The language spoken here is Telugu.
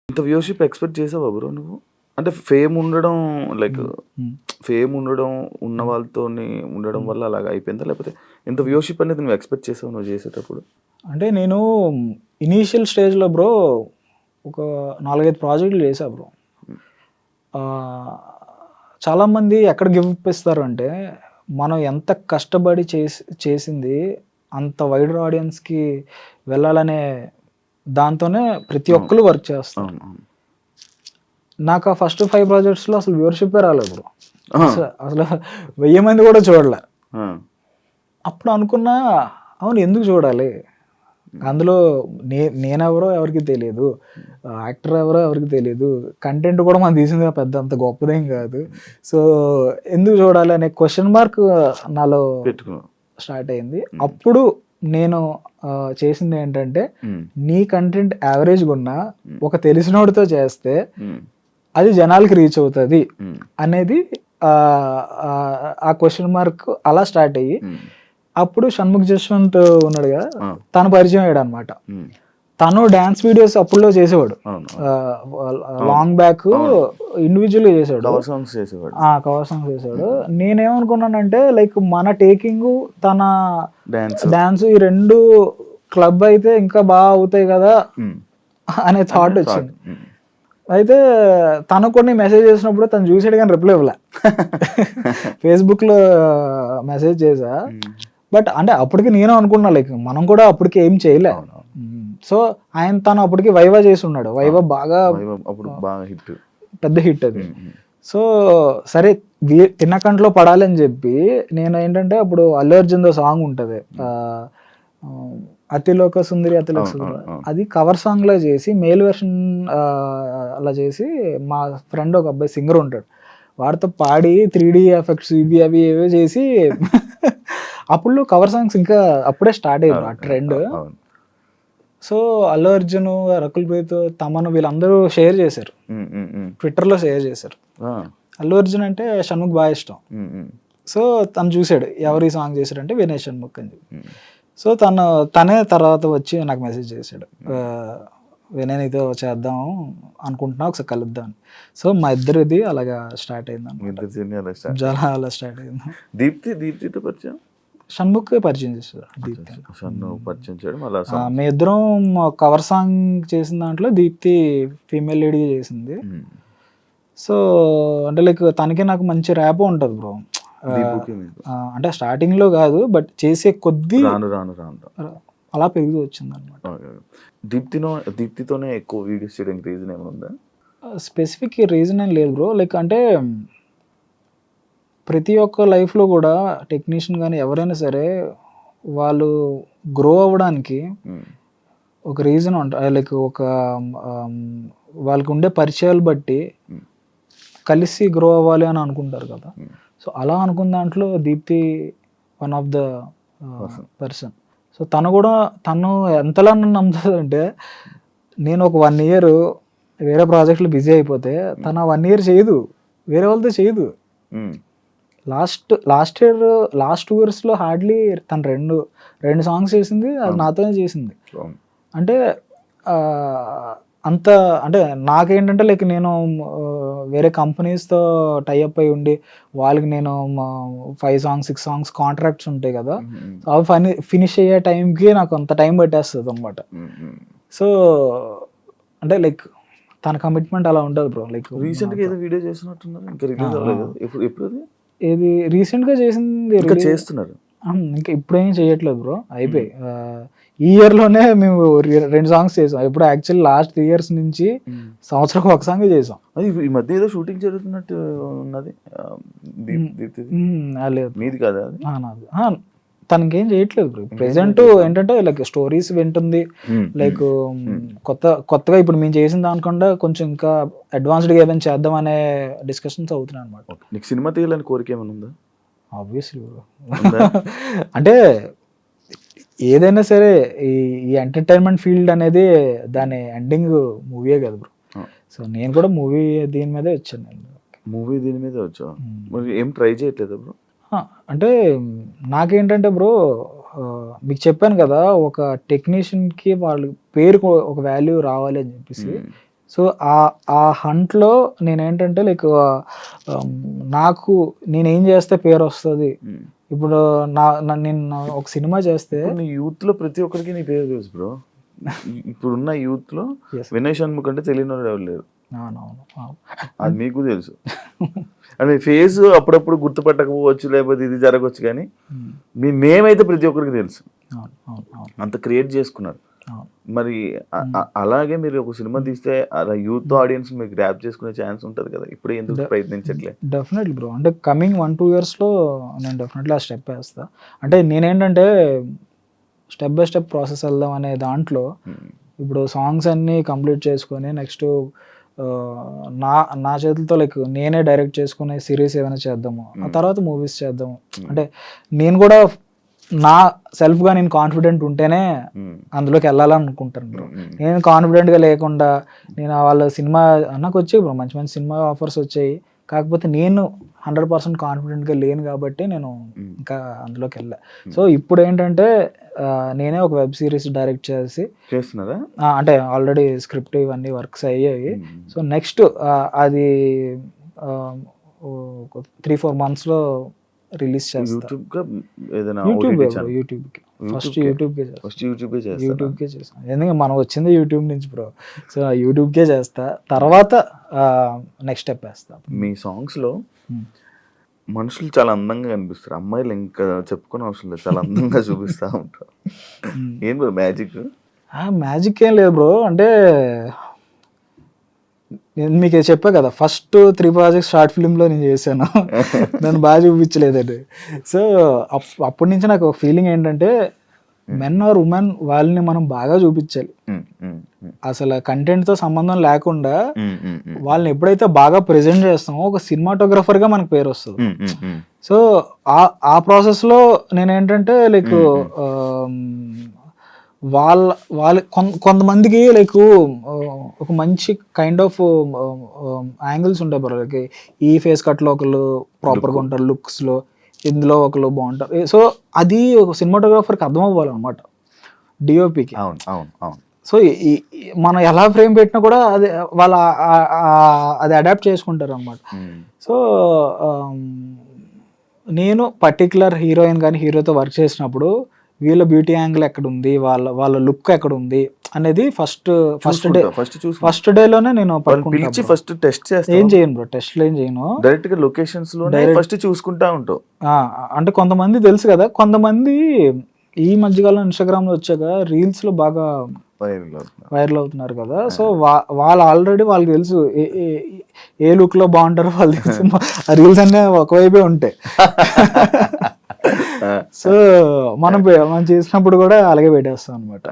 ఇంత వ్యూవర్‌షిప్ ఎక్స్‌పెక్ట్ చేసావా బ్రో నువ్వు? అంటే ఫేమ్ ఉండడం లైక్ హ్మ్. ఫేమ్ ఉండడం, ఉన్న వాళ్ళతోని ఉండడం వల్ల అలాగ అయిపోయిందా? లేకపోతే ఇంత వ్యూవర్‌షిప్ అనేది నువ్వు ఎక్స్‌పెక్ట్ చేసావా నువ్వు చేసేటప్పుడు? అంటే నేను ఇనీషియల్ స్టేజ్‌లో బ్రో ఒక 4, 5 ప్రాజెక్టులు చేశా బ్రో. ఆహ్, చాలామంది ఎక్కడ గివ్ అప్ ఇస్తారంటే, మనం ఎంత కష్టపడి చేసింది అంత వైడర్ ఆడియన్స్‌కి వెళ్ళాలనే దాంతోనే ప్రతి అవును. ఒక్కళ్ళు వర్క్ చేస్తారు. అవును. అవును. నాకు ఆ ఫస్ట్ 5 ప్రాజెక్ట్స్‌లో అసలు వ్యూవర్‌షిప్పే రాలేదు బ్రో. ఆ! అసలు 1000 మంది కూడా చూడలే. ఆ! అప్పుడు అనుకున్నా, అవును ఎందుకు చూడాలి? హ్మ్. అందులో నేనెవరో ఎవరికీ తెలీదు. యాక్టర్ ఎవరో ఎవరికీ తెలీదు. కంటెంట్ కూడా మనం తీసింది పెద్ద అంత గొప్పదేం కాదు. సో, ఎందుకు చూడాలి అనే క్వెషన్ మార్క్ నాలో పెట్టుకున్నావు. స్టార్ట్ అయింది. హ్మ్. అప్పుడు నేను చేసిందేంటంటే, హ్మ్. నీ కంటెంట్ యావరేజ్‌గున్నా హ్మ్. ఒక తెలిసినోడితో చేస్తే హ్మ్. అది జనాలకి రీచ్ అవుతది హ్మ్. అనేది ఆ క్వెషన్ మార్క్ అలా స్టార్ట్ అయ్యి, హ్మ్. అప్పుడు షణ్ముఖ్ జశ్వంత్ ఉన్నాడు కదా! ఆ! తను పరిచయం అయ్యాడనమాట. హ్మ్. తను డాన్స్ వీడియోస్ అప్పట్లో చేసేవాడు. అవును. అవును. అవును. లాంగ్ బ్యాక్ అవును. ఇండివిడ్యువల్‌గా చేసాడు. కవర్ సాంగ్స్ చేసేవాడు. కవర్ సాంగ్స్ చేసాడు. హ్మ్. నేనేమనుకున్నానంటే లైక్ మన టేకింగు, తన డాన్స్. డాన్స్ ఈ 2 క్లబ్ అయితే ఇంకా అవుతాయి కదా! హ్మ్. అనే అనే థాట్ థాట్. వచ్చింది. హ్మ్. అయితే తనకు కూడా నేను మెసేజ్ చేసినప్పుడు తను చూసాడు గానీ రిప్లై ఇవ్వలే. ఫేస్‌బుక్‌లో మెసేజ్ చేశా. హ్మ్. బట్ అంటే అప్పటికి నేను అనుకున్నా లైక్ మనం కూడా అప్పటికి ఏం చేయలే. అవునవును. సో, తను అప్పటికి 'వైవా' చేసున్నాడు. 'వైవా' అవును. బాగా వైభవ్ అప్పుడు బాగా హిట్. పెద్ద హిట్ అది. హ్మ్. హ్మ్. సో, సరే తిన్న కంట్లో పడాలని జెప్పి నేనేంటంటే అప్పుడు 'అల్లు అర్జున్‌దో' సాంగ్ ఉంటది. హ్మ్. ఆహ్, 'అతిలోక సుందరి అతిలోక అవును. సుందరి' అవును. అవును. అది కవర్ సాంగ్‌లా చేసి మేల్ వెర్షన్ అలా చేసి మా ఫ్రెండ్ ఒక అబ్బాయి సింగర్ ఉంటాడు. వాడితో పాడి 3డీ ఎఫెక్ట్స్ ఇవి అవి ఏవో చేసి అప్పట్లో కవర్ సాంగ్స్ ఇంకా అప్పుడే స్టార్ట్ అయ్యాయి బ్రో ఆ ట్రెండ్. అవును. సో, 'అల్లు అర్జున్', 'రకుల్ ప్రీత్', 'తమన్' వీళ్ళందరూ షేర్ చేశారు. హ్మ్. హ్మ్. హ్మ్. ట్విట్టర్‌లో షేర్ చేశారు. ఆ! 'అల్లు అర్జున్' అంటే షణ్ముఖ్ బాగా ఇష్టం. హ్మ్. హ్మ్. సో, తను చూసాడు. హ్మ్. ఎవరు ఈ సాంగ్ చేశారంటే వినయ్ షణ్ముఖ్ అని చెప్పి. హ్మ్. సో, తనే తర్వాత వచ్చి నాకు మెసేజ్ చేశాడు. హ్మ్. వినయ్ నీతో చేద్దాం అనుకుంటున్నా ఒకసారి కలుద్దాం అని. సో, మా ఇద్దరిది అలాగా స్టార్ట్ మీ అయిందనమాట. ఇద్దరి జర్నీ అలా స్టార్ట్ అయింది. చాలా అలా స్టార్ట్ అయింది. దీప్తితో పరిచయం? షణ్ముఖ్ పరిచయం చేశాడు అచ్చా! దీప్తిని. అచ్చా! షన్ను పరిచయం చేయడం అలా సాంగ్స్. మేమిద్దరం కవర్ సాంగ్ చేసిన దాంట్లో దీప్తి ఫీమేల్ లీడ్‌గా చేసింది. హ్మ్. సో, అంటే లైక్ తనకి నాకు మంచి ర్యాపో ఉంటది బ్రో. ఆహ్, దీపుకి మీకు. అంటే స్టార్టింగ్‌లో గాదు. బట్ చేసే కొద్దీ రాను. ఆహ్, అలా పెరుగుతూ వచ్చిందనమాట. ఓకే. దీప్తితోనే ఎక్కువ వీడియోస్ చేయడానికి రీజన్ ఏమైనా ఉందా? స్పెసిఫిక్ రీజన్ ఏం లేదు బ్రో. లైక్ అంటే ప్రతి ఒక్క లైఫ్‌లో గూడా టెక్నీషియన్ గాని ఎవరైనా సరే వాళ్ళు గ్రో అవ్వడానికి హ్మ్. ఒక రీజన్ లైక్ ఒక ఆహ్, వాళ్ళకుండే పరిచయాలు బట్టి హ్మ్. కలిసి గ్రో అవ్వాలి అని అనుకుంటారు కదా! హ్మ్. సో, అలా అనుకున్న దాంట్లో Deepti one of the person. Person. So, తను ఎంతలా నన్ను నమ్ముతదంటే, నేను ఒక 1 ఇయర్ వేరే ప్రాజెక్ట్‌లో బిజీ అయిపోతే, హ్మ్. తను ఆ 1 ఇయర్ చేయదు. వేరే వాళ్ళతో చేయదు. హ్మ్. లాస్ట్ ఇయర్ లాస్ట్ 2 ఇయర్స్‌లో హార్డ్‌లీ తను 2 సాంగ్స్ చేసింది. అది అవును. నాతోనే చేసింది. అవును. అంటే ఆహ్, అంత అంటే నాకేంటంటే లైక్ నేను వేరే కంపెనీస్‌తో టై అప్ అయ్యి ఉండి, వాళ్ళకి నేను 5 సాంగ్స్, 6 సాంగ్స్ కాంట్రాక్ట్స్ ఉంటాయి కదా! హ్మ్. హ్మ్. అవి ఫినిష్ అయ్యే టైంకి నాకు అంత టైం పట్టేస్తదనమాట. హ్మ్. హ్మ్. సో, అంటే లైక్ తన కమిట్మెంట్ అలా ఉంటది బ్రో. లైక్ రీసెంట్‌గా నాతో. ఏదో వీడియో చేసినట్టున్నారు. ఇంకా ఆ! రిలీజ్ ఆ! అవ్వలేదు కదా! ఎప్పుడది? ఏది రీసెంట్‌గా చేసింది ఇంకా చేస్తున్నారు. ఇంకా ఇప్పుడేం చేయట్లేదు బ్రో. హ్మ్. అయిపోయాయి. ఈ ఇయర్‌లోనే మేము 2 సాంగ్స్ చేసాం. ఎప్పుడు యాక్చువల్లీ లాస్ట్ 3 ఇయర్స్ నుంచి హ్మ్. సంవత్సరానికి ఒక సాంగే చేసాం. అది ఈ మధ్య ఏదో షూటింగ్ జరుగుతున్నట్టు ఉన్నది. హ్మ్. దీప్తిది. లేదు బ్రో. మీది కాదా అది? నాది. తనకేం చేయట్లేదు బ్రో. ఇంకేం ప్రెజెంట్ చేయట్లేదా? ఏంటంటే లైక్ స్టోరీస్ వింటుంది. హ్మ్. హ్మ్. లైక్ హ్మ్. కొత్తగా ఇప్పుడు మేము చేసిన దానికన్నా కొంచెం ఇంకా అడ్వాన్స్‌డ్‌గా ఏమైనా చేద్దాం అనే డిస్కషన్స్ అవుతున్నాయన్నమాట. ఓకే. నీకు సినిమా తీయాలని కోరిక ఏమైనా ఉందా? Obviously bro. ఉందా? అంటే ఏదైనా సరే ఈ ఈ ఎంటర్‌టైన్‌మెంట్ ఫీల్డ్ అనేది హ్మ్. దాని ఎండింగ్ మూవీయే కదా బ్రో. ఆ! సో, నేను కూడా దీని మీదే వచ్చాను నేను. మూవీ దీని మీదే వచ్చావా? హ్మ్. మరి ఏం ట్రై చేయట్లేదా బ్రో? ఆ! అంటే నాకేంటంటే బ్రో మీకు చెప్పాను కదా! ఒక టెక్నీషియన్‌కి వాళ్ళు పేరుకు ఒక వాల్యూ రావాలి అని చెప్పేసి. హ్మ్. సో ఆ హంట్లో నేనేంటంటే లైక్ నాకు నేనేం చేస్తే పేరు వస్తుంది. ఇప్పుడు నేను ఒక సినిమా చేస్తే నీ యూత్ లో ప్రతి ఒక్కరికి నీ పేరు తెలుసు బ్రో. ఇప్పుడున్న యూత్ లో వినయ్ షణ్ముఖ్ అంటే తెలియని వాళ్ళు ఎవరు లేరు. అవునవును. అది మీకు తెలుసు. అంటే ఫేస్ అప్పుడప్పుడు గుర్తుపట్టకపోవచ్చు, లేకపోతే ఇది జరగవచ్చు, కానీ మీ నేమ్ అయితే ప్రతి ఒక్కరికి తెలుసు. అంత క్రియేట్ చేసుకున్నారు. మరి అలాగే మీరు ఒక సినిమా తీస్తే అలా యూత్ ఆడియన్స్ మీకు గ్రాప్ చేసుకునే ఛాన్స్ ఉంటుంది కదా, ఇప్పుడు ఎందుకు ప్రయత్నించట్లే? డెఫినెట్లీ బ్రో, అంటే కమింగ్ 1-2 ఇయర్స్లో నేను డెఫినెట్లీ ఆ స్టెప్ వేస్తా. అంటే నేనేంటంటే స్టెప్ బై స్టెప్ ప్రాసెస్ వెళ్దాం అనే దాంట్లో ఇప్పుడు సాంగ్స్ అన్నీ కంప్లీట్ చేసుకొని నెక్స్ట్ నా చేతులతో లైక్ నేనే డైరెక్ట్ చేసుకునే సిరీస్ ఏమైనా చేద్దాము, ఆ తర్వాత మూవీస్ చేద్దాము. అంటే నేను కూడా నా సెల్ఫ్గా నేను కాన్ఫిడెంట్ ఉంటేనే అందులోకి వెళ్ళాలనుకుంటాను బ్రో. నేను కాన్ఫిడెంట్గా లేకుండా నేను వాళ్ళ సినిమా నాకు వచ్చాయి బ్రో, మంచి మంచి సినిమా ఆఫర్స్ వచ్చాయి, కాకపోతే నేను 100% కాన్ఫిడెంట్గా లేను కాబట్టి నేను ఇంకా అందులోకి వెళ్ళా. సో ఇప్పుడు ఏంటంటే నేనే ఒక వెబ్ సిరీస్ డైరెక్ట్ చేస్తున్నారా? అంటే ఆల్రెడీ స్క్రిప్ట్ ఇవన్నీ వర్క్స్ అయ్యాయి. సో నెక్స్ట్ అది 3-4 monthsలో రిలీజ్ చేస్తా. యూట్యూబ్కి ఫస్ట్ యూట్యూబ్కే చేస్తాను, ఎందుకంటే మనం వచ్చింది యూట్యూబ్ నుంచి బ్రో. సో యూట్యూబ్కే చేస్తా, తర్వాత నెక్స్ట్ స్టెప్ వేస్తా. మీ సాంగ్స్లో మనుషులు చాలా అందంగా కనిపిస్తారు, అమ్మాయిలు ఇంకా చెప్పుకునే అవసరం లేదు, చాలా అందంగా చూపిస్తూ ఉంటారు. ఏం బ్రో మ్యాజిక్? మ్యాజిక్ ఏం లేదు బ్రో, అంటే నేను మీకు చెప్పా కదా ఫస్ట్ 3 projects షార్ట్ ఫిల్మ్లో నేను చేశాను, నన్ను బాగా చూపించలేదండి. సో అప్పటి నుంచి నాకు ఫీలింగ్ ఏంటంటే మెన్ ఆర్ ఉమెన్ వాళ్ళని మనం బాగా చూపించాలి. అసలు కంటెంట్తో సంబంధం లేకుండా వాళ్ళని ఎప్పుడైతే బాగా ప్రెజెంట్ చేస్తామో ఒక సినిమాటోగ్రఫర్గా మనకు పేరు వస్తుంది. సో ఆ ప్రాసెస్లో నేనేంటంటే లైక్ వాళ్ళ కొంతమందికి లైక్ ఒక మంచి కైండ్ ఆఫ్ యాంగిల్స్ ఉంటాయి బ్రో. లైక్ ఈ ఫేస్ కట్లో ఒకళ్ళు ప్రాపర్గా ఉంటారు, లుక్స్లో ఇందులో ఒకళ్ళు బాగుంటారు. సో అది ఒక సినిమాటోగ్రాఫర్కి అర్థం అవ్వాలన్నమాట, డిఓపికి. సో మనం ఎలా ఫ్రేమ్ పెట్టినా కూడా అది వాళ్ళ అది అడాప్ట్ చేసుకుంటారు అన్నమాట. సో నేను పర్టికులర్ హీరోయిన్ కానీ హీరోతో వర్క్ చేసినప్పుడు వీళ్ళ బ్యూటీ యాంగిల్ ఎక్కడ ఉంది, వాళ్ళ లుక్ ఎక్కడ ఉంది అనేది ఫస్ట్ డేలోనే నేను పిలిచి ఫస్ట్ టెస్ట్ చేస్తా. ఏం చేయను బ్రో, టెస్ట్లు ఏం చేయను, డైరెక్ట్ గా లొకేషన్స్ లో ఫస్ట్ చూసుకుంటా ఉంటావు. అంటే కొంతమంది తెలుసు కదా, కొంతమంది ఈ మధ్యకాలం ఇన్స్టాగ్రామ్ లో వచ్చాక రీల్స్ లో బాగా వైరల్ అవుతున్నారు కదా. సో వాళ్ళు ఆల్రెడీ వాళ్ళకి తెలుసు ఏ లుక్ లో బాగుంటారో వాళ్ళు తెలుసు, ఆ రీల్స్ అన్నీ ఒకవైపే ఉంటాయి. సో మనం చేసినప్పుడు కూడా అలాగే పెట్టేస్తాం అనమాట.